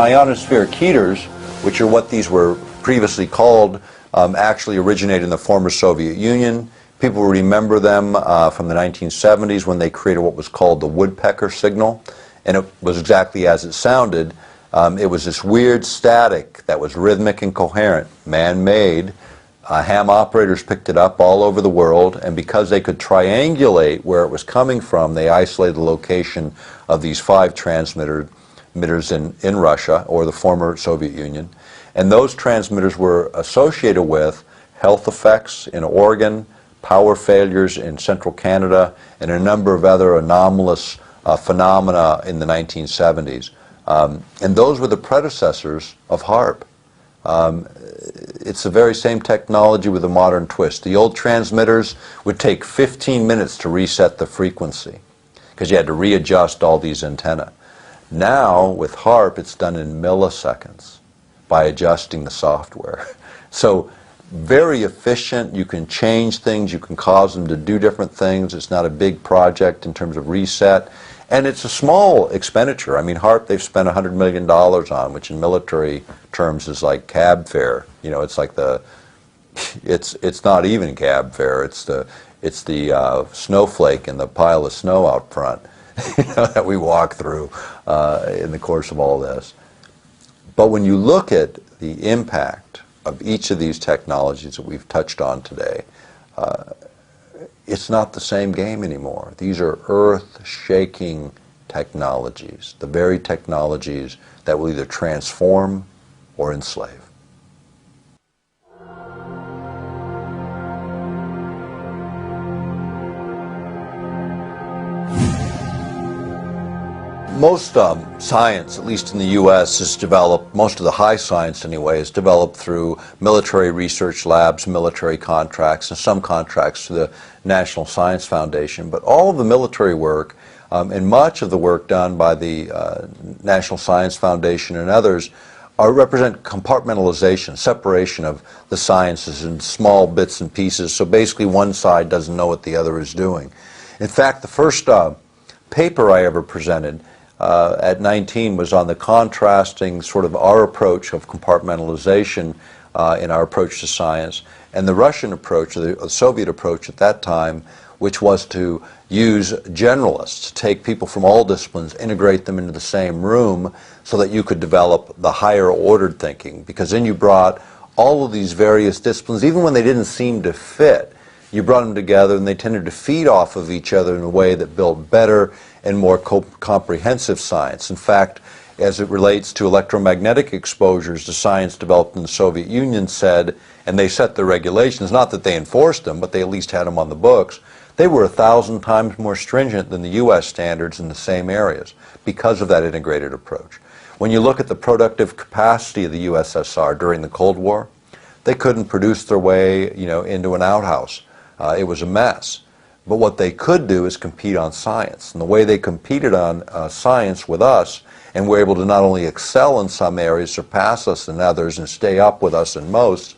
Ionospheric heaters, which are what these were previously called, actually originated in the former Soviet Union. People remember them from the 1970s when they created what was called the woodpecker signal, and it was exactly as it sounded. It was this weird static that was rhythmic and coherent, man-made. Ham operators picked it up all over the world, and because they could triangulate where it was coming from, they isolated the location of these 5 transmitters in Russia, or the former Soviet Union. And those transmitters were associated with health effects in Oregon, power failures in central Canada, and a number of other anomalous phenomena in the 1970s. And those were the predecessors of Harb. It's the very same technology with a modern twist. The old transmitters would take 15 minutes to reset the frequency because you had to readjust all these antennae. Now, with Harp, it's done in milliseconds by adjusting the software. So, very efficient. You can change things. You can cause them to do different things. It's not a big project in terms of reset. And it's a small expenditure. I mean, Harp, they've spent $100 million on, which in military terms is like cab fare. You know, it's like it's not even cab fare. It's the snowflake and the pile of snow out front, you know, that we walk through in the course of all this. But when you look at the impact of each of these technologies that we've touched on today, it's not the same game anymore. These are earth-shaking technologies, the very technologies that will either transform or enslave. Most science, at least in the U.S., is developed, most of the high science anyway, is developed through military research labs, military contracts, and some contracts to the National Science Foundation. But all of the military work and much of the work done by the National Science Foundation and others represent compartmentalization, separation of the sciences in small bits and pieces, so basically one side doesn't know what the other is doing. In fact, the first paper I ever presented at 19 was on the contrasting sort of our approach of compartmentalization in our approach to science and the Russian approach, or the Soviet approach at that time, which was to use generalists, to take people from all disciplines, integrate them into the same room so that you could develop the higher ordered thinking, because then you brought all of these various disciplines, even when they didn't seem to fit, you brought them together and they tended to feed off of each other in a way that built better and more comprehensive science. In fact, as it relates to electromagnetic exposures, the science developed in the Soviet Union said, and they set the regulations, not that they enforced them, but they at least had them on the books, they were 1,000 times more stringent than the U.S. standards in the same areas because of that integrated approach. When you look at the productive capacity of the USSR during the Cold War, they couldn't produce their way, you know, into an outhouse. It was a mess. But what they could do is compete on science. And the way they competed on science with us, and were able to not only excel in some areas, surpass us in others, and stay up with us in most,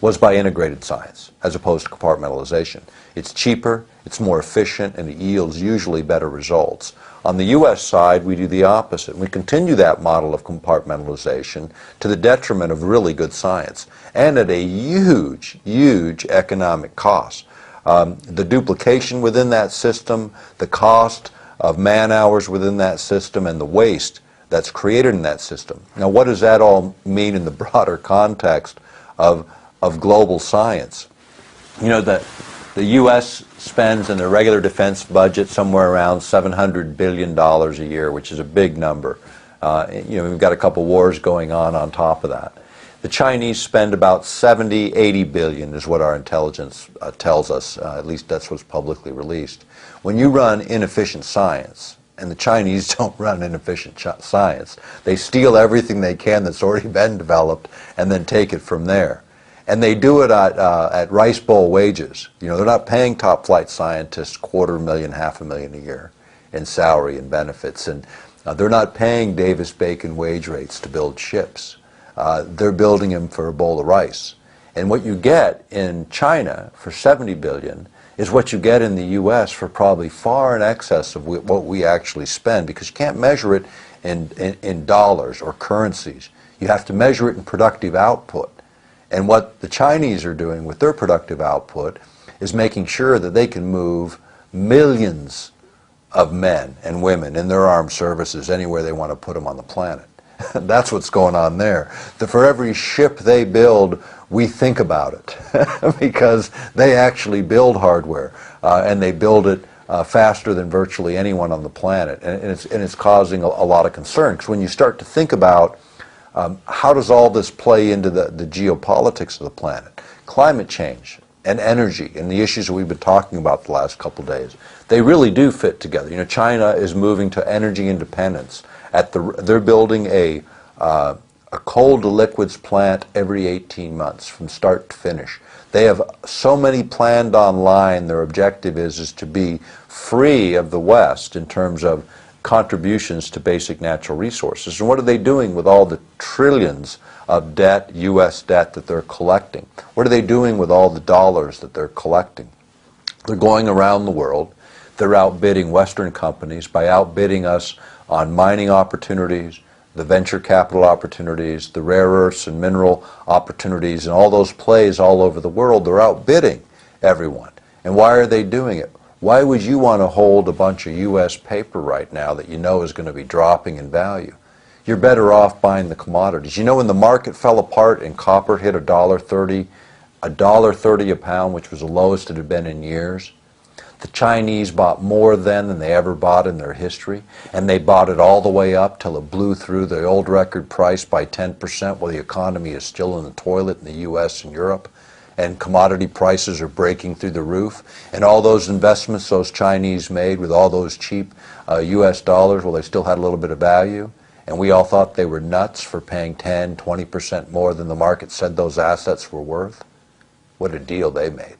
was by integrated science, as opposed to compartmentalization. It's cheaper, it's more efficient, and it yields usually better results. On the U.S. side, we do the opposite. We continue that model of compartmentalization to the detriment of really good science, and at a huge, huge economic cost. The duplication within that system, the cost of man-hours within that system, and the waste that's created in that system. Now, what does that all mean in the broader context of global science? You know, the U.S. spends in the regular defense budget somewhere around $700 billion a year, which is a big number. You know, we've got a couple wars going on top of that. The Chinese spend about 80 billion is what our intelligence tells us, at least that's what's publicly released. When you run inefficient science, and the Chinese don't run inefficient science, they steal everything they can that's already been developed and then take it from there. And they do it at rice bowl wages. You know, they're not paying top flight scientists $250,000, $500,000 a year in salary and benefits, and they're not paying Davis-Bacon wage rates to build ships. They're building them for a bowl of rice. And what you get in China for 70 billion is what you get in the U.S. for probably far in excess of what we actually spend, because you can't measure it in dollars or currencies. You have to measure it in productive output. And what the Chinese are doing with their productive output is making sure that they can move millions of men and women in their armed services anywhere they want to put them on the planet. That's what's going on there. That for every ship they build, we think about it because they actually build hardware and they build it faster than virtually anyone on the planet, and it's causing a lot of concern, because when you start to think about how does all this play into the geopolitics of the planet, climate change and energy and the issues that we've been talking about the last couple of days, they really do fit together. You know, China is moving to energy independence. They're building a coal to liquids plant every 18 months from start to finish. They have so many planned online. Their objective is to be free of the West in terms of contributions to basic natural resources. And what are they doing with all the trillions of debt, U.S. debt, that they're collecting? What are they doing with all the dollars that they're collecting? They're going around the world. They're outbidding Western companies by outbidding us on mining opportunities, the venture capital opportunities, the rare earths and mineral opportunities, and all those plays all over the world. They're outbidding everyone. And why are they doing it? Why would you want to hold a bunch of U.S. paper right now that you know is going to be dropping in value? You're better off buying the commodities. You know, when the market fell apart and copper hit $1.30 a pound, which was the lowest it had been in years, the Chinese bought more then than they ever bought in their history, and they bought it all the way up till it blew through the old record price by 10% while the economy is still in the toilet in the U.S. and Europe, and commodity prices are breaking through the roof. And all those investments those Chinese made with all those cheap U.S. dollars, well, they still had a little bit of value, and we all thought they were nuts for paying 10, 20% more than the market said those assets were worth. What a deal they made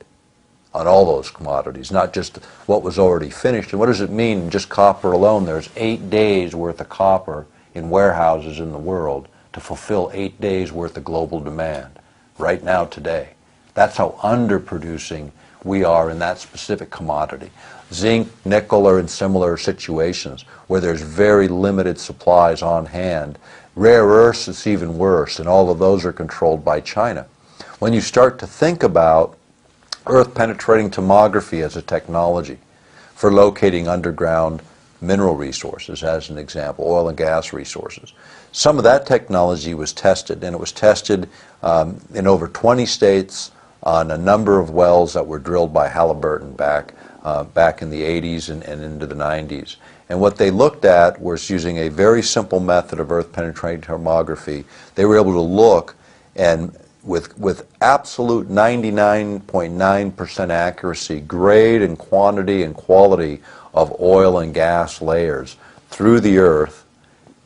on all those commodities, not just what was already finished. And what does it mean, just copper alone? There's 8 days worth of copper in warehouses in the world to fulfill 8 days worth of global demand right now today. That's how underproducing we are in that specific commodity. Zinc, nickel are in similar situations where there's very limited supplies on hand. Rare earths, it's even worse, and all of those are controlled by China. When you start to think about earth-penetrating tomography as a technology for locating underground mineral resources, as an example, oil and gas resources. Some of that technology was tested, and it was tested in over 20 states on a number of wells that were drilled by Halliburton back in the 80s and into the 90s. And what they looked at was using a very simple method of earth-penetrating tomography. They were able to look and with absolute 99.9% accuracy, grade and quantity and quality of oil and gas layers through the earth,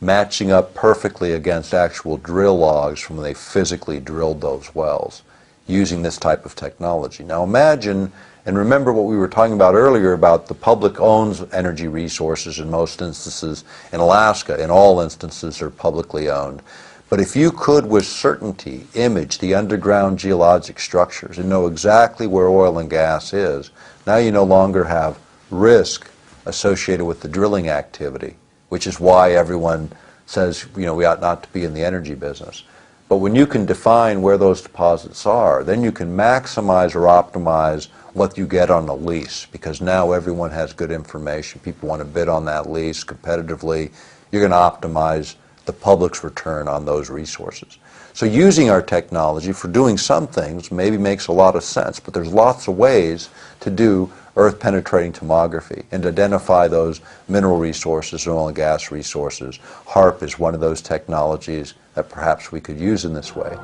matching up perfectly against actual drill logs from when they physically drilled those wells using this type of technology. Now imagine, and remember what we were talking about earlier about the public owns energy resources in most instances. In Alaska, in all instances, they're publicly owned. But if you could with certainty image the underground geologic structures and know exactly where oil and gas is, now you no longer have risk associated with the drilling activity, which is why everyone says, you know, we ought not to be in the energy business. But when you can define where those deposits are, then you can maximize or optimize what you get on the lease, because now everyone has good information. People want to bid on that lease competitively. You're going to optimize the public's return on those resources. So using our technology for doing some things maybe makes a lot of sense, but there's lots of ways to do earth-penetrating tomography and to identify those mineral resources, oil and gas resources. Harp is one of those technologies that perhaps we could use in this way.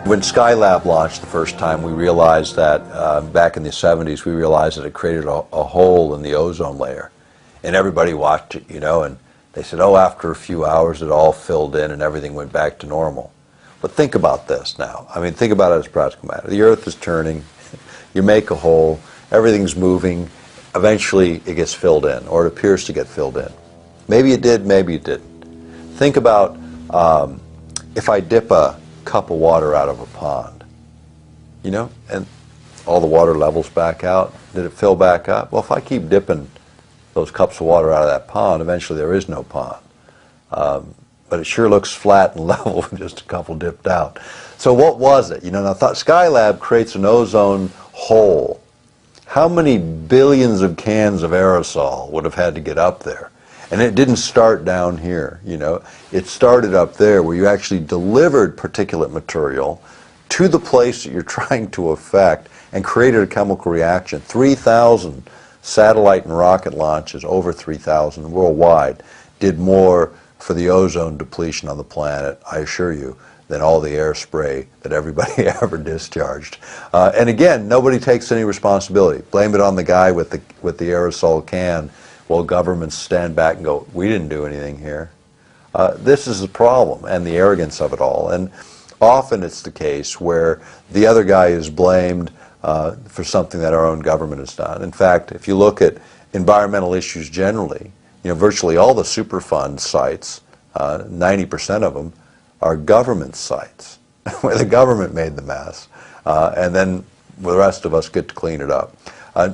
When Skylab launched the first time, we realized that, back in the 70s, we realized that it created a hole in the ozone layer. And everybody watched it, you know, and they said, oh, after a few hours it all filled in and everything went back to normal. But think about this now. I mean, think about it as a practical matter. The Earth is turning, you make a hole, everything's moving, eventually it gets filled in, or it appears to get filled in. Maybe it did, maybe it didn't. Think about if I dip a cup of water out of a pond, you know, and all the water levels back out? Did it fill back up? Well, if I keep dipping those cups of water out of that pond, eventually there is no pond. But it sure looks flat and level with just a couple dipped out. So what was it? You know, now Skylab creates an ozone hole. How many billions of cans of aerosol would have had to get up there? And it didn't start down here, you know. It started up there where you actually delivered particulate material to the place that you're trying to affect and created a chemical reaction. 3,000 satellite and rocket launches, over 3,000 worldwide, did more for the ozone depletion on the planet, I assure you, than all the air spray that everybody ever discharged. And again, nobody takes any responsibility. Blame it on the guy with the aerosol can, while governments stand back and go, we didn't do anything here. This is the problem and the arrogance of it all. And often it's the case where the other guy is blamed for something that our own government has done. In fact, if you look at environmental issues generally, you know, virtually all the Superfund sites, 90% of them, are government sites where the government made the mess, and then the rest of us get to clean it up.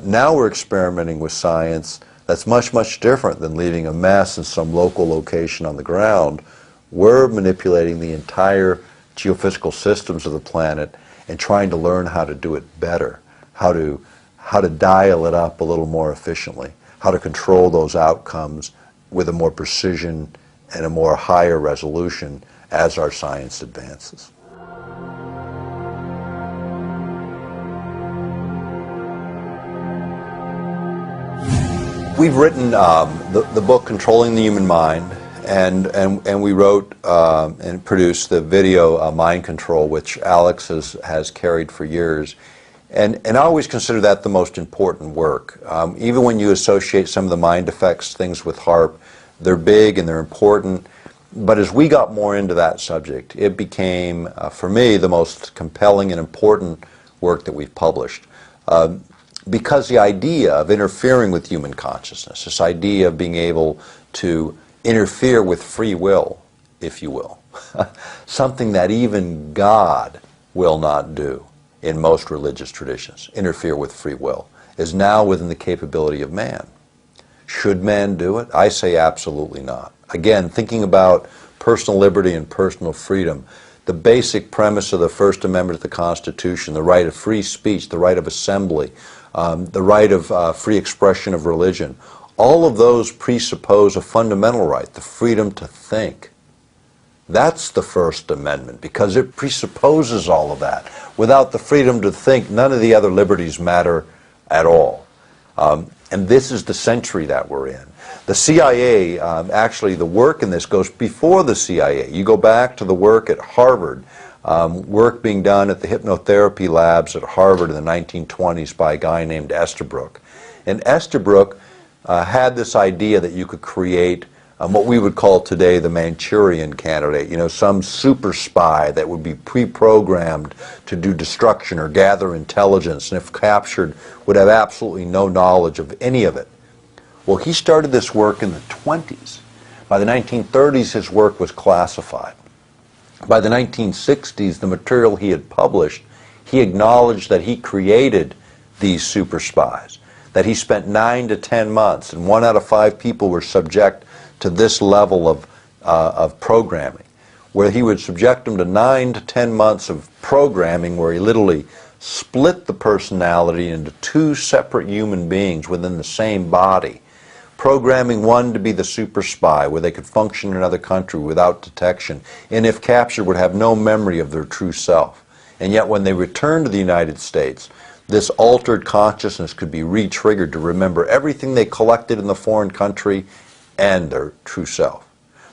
Now we're experimenting with science that's much, much different than leaving a mess in some local location on the ground. We're manipulating the entire geophysical systems of the planet and trying to learn how to do it better, how to dial it up a little more efficiently, how to control those outcomes with a more precision and a more higher resolution as our science advances. We've written the book Controlling the Human Mind, and we wrote and produced the video Mind Control, which Alex has carried for years. And I always consider that the most important work. Even when you associate some of the mind effects things with Harp, they're big and they're important. But as we got more into that subject, it became, for me, the most compelling and important work that we've published. Because the idea of interfering with human consciousness, this idea of being able to interfere with free will, if you will, something that even God will not do in most religious traditions, interfere with free will, is now within the capability of man. Should man do it? I say absolutely not. Again, thinking about personal liberty and personal freedom, the basic premise of the First Amendment of the Constitution, the right of free speech, the right of assembly, the right of free expression of religion, all of those presuppose a fundamental right, the freedom to think. That's the First Amendment, because it presupposes all of that. Without the freedom to think, none of the other liberties matter at all. And this is the century that we're in. The CIA, actually the work in this goes before the CIA. You go back to the work at Harvard, work being done at the hypnotherapy labs at Harvard in the 1920s by a guy named Estabrook. And Estabrook had this idea that you could create what we would call today the Manchurian candidate, you know, some super spy that would be pre-programmed to do destruction or gather intelligence, and if captured would have absolutely no knowledge of any of it. Well, he started this work in the 20s. By the 1930s, his work was classified. By the 1960s, the material he had published, he acknowledged that he created these super spies, that he spent 9 to 10 months, and 1 out of 5 people were subject to this level of programming, where he would subject them to 9 to 10 months of programming where he literally split the personality into 2 separate human beings within the same body, programming one to be the super spy where they could function in another country without detection, and if captured would have no memory of their true self. And yet when they returned to the United States, this altered consciousness could be re-triggered to remember everything they collected in the foreign country and their true self.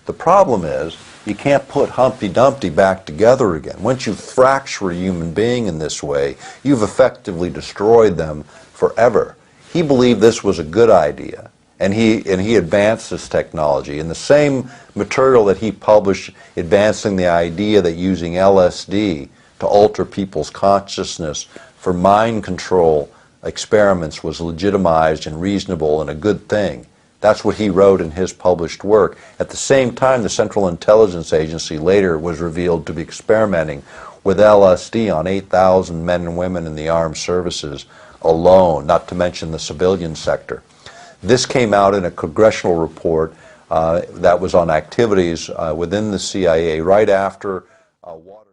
The problem is you can't put Humpty Dumpty back together again. Once you fracture a human being in this way, you've effectively destroyed them forever. He believed this was a good idea, and he advanced this technology. In the same material that he published advancing the idea that using LSD to alter people's consciousness for mind control experiments was legitimized and reasonable and a good thing. That's what he wrote in his published work. At the same time, the Central Intelligence Agency later was revealed to be experimenting with LSD on 8,000 men and women in the armed services alone, not to mention the civilian sector. This came out in a congressional report that was on activities within the CIA right after water